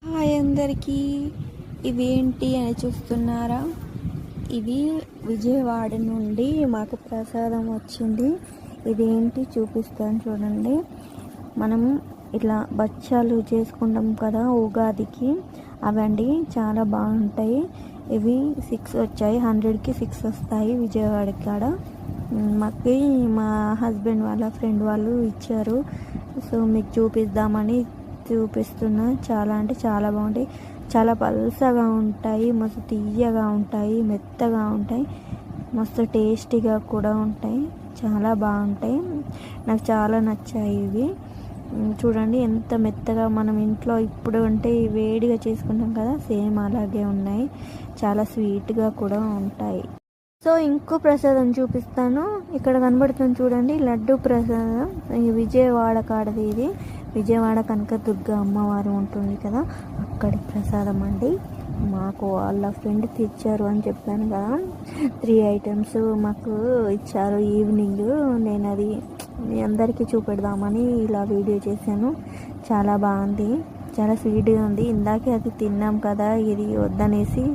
Hi అందరికీ. ఇవేంటి అని చూస్తున్నారా? ఇది విజయవాడ నుండి మాకు ప్రసాదం వచ్చింది. ఇదేంటి చూపిస్తాను చూడండి. మనం ఇట్లా బచ్చాలు చేసుకుంటాం కదా ఉగాదికి, అవండి చాలా బాగుంటాయి. ఇవి 6 వచ్చాయి, 100కి 6 వస్తాయి విజయవాడ కాడ. మాకు మా హస్బెండ్ వాళ్ళ ఫ్రెండ్ వాళ్ళు ఇచ్చారు. సో మీకు చూపిద్దామని చూపిస్తున్నా. చాలా అంటే చాలా బాగుంటాయి. చాలా పల్సగా ఉంటాయి, మస్తు తీయగా ఉంటాయి, మెత్తగా ఉంటాయి, మస్తు టేస్టీగా కూడా ఉంటాయి. చాలా బాగుంటాయి, నాకు చాలా నచ్చాయి ఇవి. చూడండి ఎంత మెత్తగా, మనం ఇంట్లో ఇప్పుడు అంటే వేడిగా చేసుకుంటాం కదా, సేమ్ అలాగే ఉన్నాయి. చాలా స్వీట్గా కూడా ఉంటాయి. సో ఇంకో ప్రసాదం చూపిస్తాను. ఇక్కడ కనబడుతుంది చూడండి, లడ్డు ప్రసాదం. ఈ విజయవాడ కాడది. ఇది విజయవాడ కనకదుర్గ అమ్మవారు ఉంటుంది కదా, అక్కడి ప్రసాదం అండి. మాకు వాళ్ళ ఫ్రెండ్ తెచ్చారు అని చెప్పాను కదా, 3 ఐటమ్స్ మాకు ఇచ్చారు ఈవినింగ్. నేను అది మీ అందరికీ చూపెడదామని ఇలా వీడియో చేశాను. చాలా బాగుంది, చాలా స్వీట్గా ఉంది. ఇందాకే అది తిన్నాం కదా, ఇది వద్దనేసి